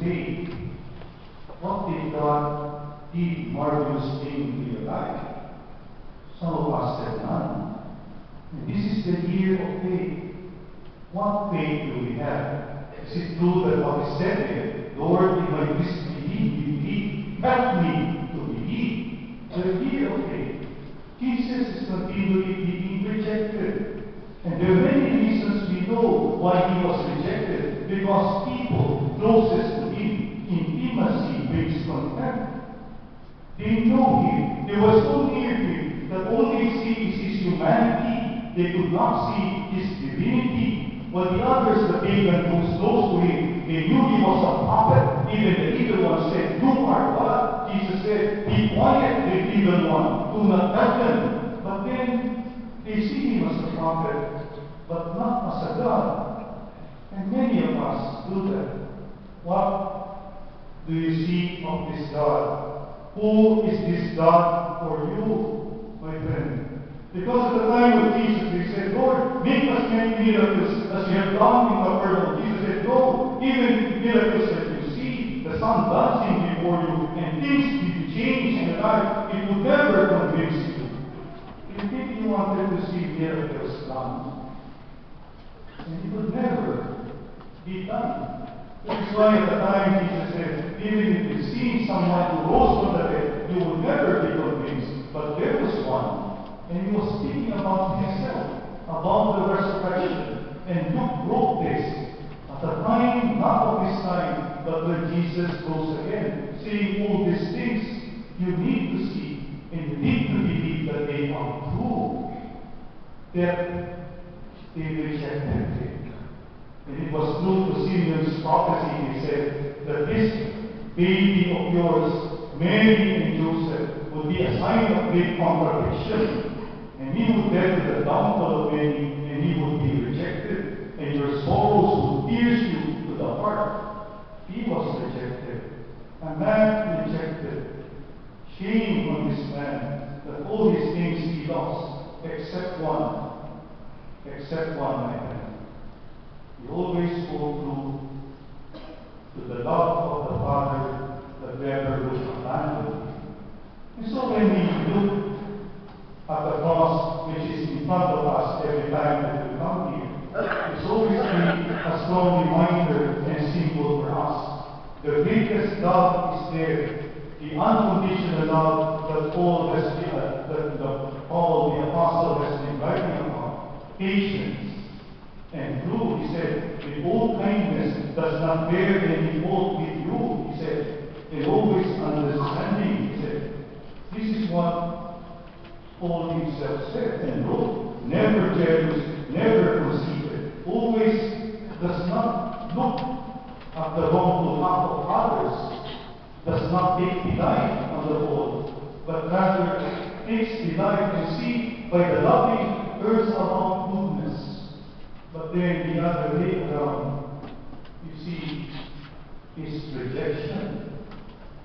faith, what did God did marvelous thing in your life? Some of us said none. And this is the year of faith. What faith do we have? Is it true that what is said here, Lord, if I disbelieve, help me to believe? The year of faith. Jesus is continually being rejected. And there are many reasons we know why he was rejected. Because people closest to him, intimacy brings contempt. They know him. They were so near him that all they see is his humanity. They could not see his divinity. While the others, the pagan who was close to him, they knew he was a prophet. Even the evil one said, "You are God." Jesus said, "Be quiet, the evil one. Do not touch them." But then they see him as a prophet, but not as a God. And many of us do that. What do you see of this God? Who is this God for you, my friend? Because at the time of Jesus, they said, "Lord, make us many miracles as you have done in Capernaum." Jesus said, "No, even miracles that you see, the sun dancing before you, and things you change in your life, it would never convince you." You think you wanted to see miracles done, and it would never be done. That is why at the time Jesus said, even if you see someone who rose from the dead, you will never be convinced. But there was one, and he was speaking about himself, about the resurrection. And Luke wrote this at a time, not of this time, but when Jesus rose again, saying all these things you need to see, and you need to believe that they are true. That they rejected him. And it was true to Simeon's prophecy. He said that this baby of yours, Mary and Joseph, would be a sign of great contradiction. And he would get to the downfall of many, and he would be rejected. And your sorrows would pierce you to the heart. He was rejected. A man rejected. Shame on this man that all these things he lost, except one. Except one, my friend. He always spoke true to the love of the Father that never would abandon him. And so when we look at the cross which is in front of us every time that we come here, it's always been a strong reminder and symbol for us. The greatest love is there. The unconditional love that Paul, the apostle, has been writing about. Patience. And true, he said, with all kindness does not bear any fault with you, he said, and always understanding, he said. This is what Paul himself said and wrote. Never jealous, never conceited, always does not look at the wrongful act of others, does not take delight on the whole, but rather takes delight and see by the loving earth about goodness. But then the other way around, you see his rejection.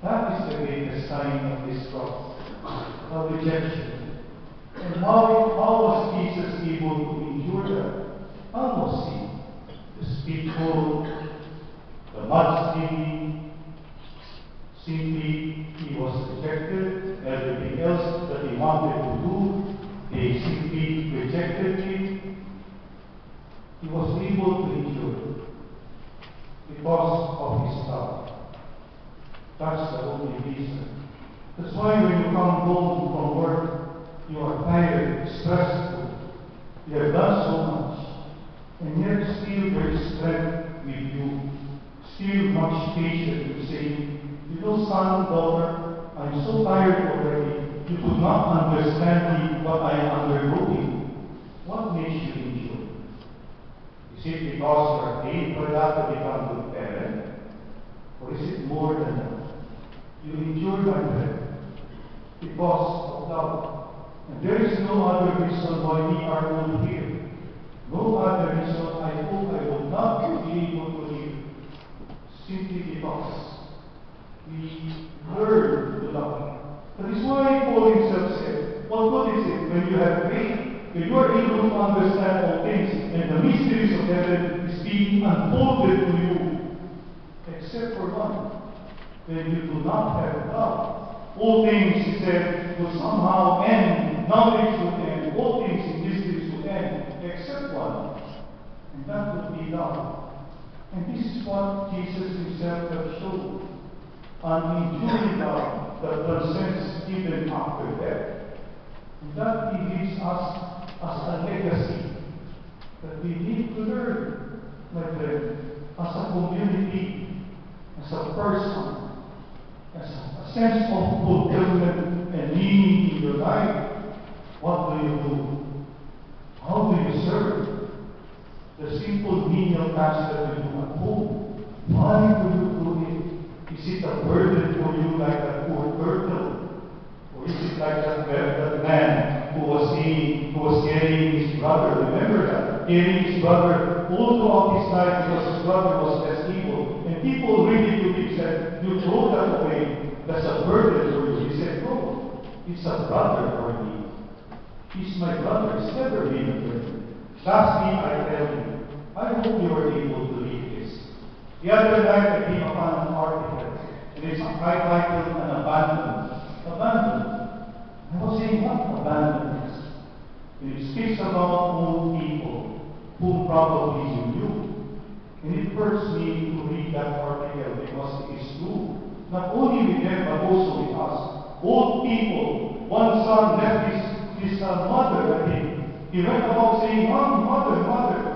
That is the greatest sign of this cross, a rejection. And how was Jesus able to endure that? How was he? The spiteful, the mudslinging, simply he was rejected. Everything else that he wanted to do, they simply rejected him. He was able to endure because of his love. That's the only reason. That's why when you come home from work, you are tired, stressful. You have done so much, and yet still there is strength with you. Still much patience to say, "You know, son, daughter, I'm so tired already. You do not understand me, but I am undergoing." What makes you endure? Is it because you are paid for that to become a good parent? Or is it more than that? You endure, my friend, because of love. And there is no other reason why we are all here. No other reason I hope I will not be able to live. Simply because we learn to love. That is why Paul himself said, what good is it when you have faith? When you are able to understand all things, and the mysteries of heaven is being unfolded to you, except for one. When you do not have love, all things, he said, will somehow end. Knowledge will end. All things in mysteries will end, except one. And that would be love. And this is what Jesus himself has shown. An enduring love that transcends even after death. And that he leaves us as a legacy that we need to learn, my friend, as a community, as a person, as a sense of fulfillment and meaning in your life. What do you do? How do you serve? The simple menial tasks that you do at home. Why do you do it? Is it a burden for you like a poor turtle? Or is it like that man who was carrying his brother? Remember that? Carrying his brother all throughout his life because his brother was less able. And people ridiculed him, said, you throw that away. That's a burden for you. He said, no, it's a brother for me. He's my brother. It's never been a burden. Lastly, I tell you, I hope you are able to read this. The other night I came upon an article, and it's titled An Abandoned. Abandoned. I was saying, what abandonment? It speaks about old people whom probably you knew. And it hurts me to read that article because it is true. Not only with them, but also with us. Old people. One son left his mother, I think. He went about saying, mother,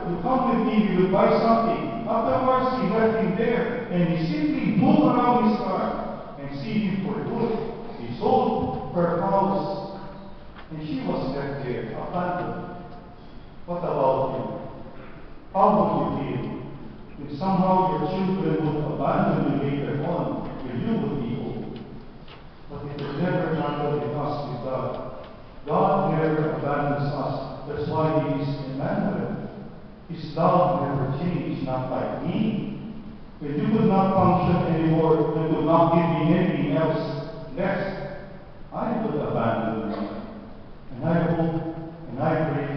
you come with me, we will buy something. Afterwards, he left him there, and he simply moved around his car and see him for good. He sold her house, and she was left there, abandoned. What about you? How would you feel if somehow your children would abandon you later on, when you would be old? But it will never happen with us with God. God never abandons us. That's why he is Emmanuel. His love never changed, not like me. When you could not function anymore, you could not give me anything else less, I would abandon you. And I hope and I pray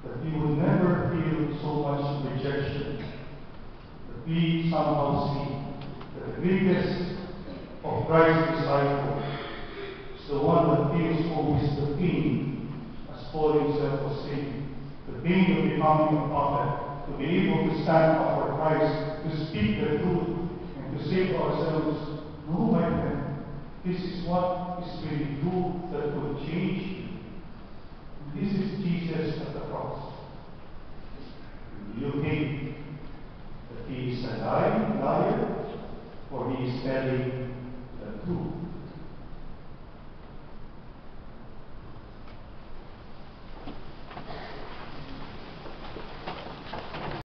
that we would never feel so much rejection. That we somehow see that the greatest of Christ's disciples is the one that feels always the pain, as Paul himself was saying, the pain of becoming a prophet, to be able to stand up for Christ, to speak the truth, and to say to ourselves, no, my friend, this is what is really true that will change you. And this is Jesus at the cross.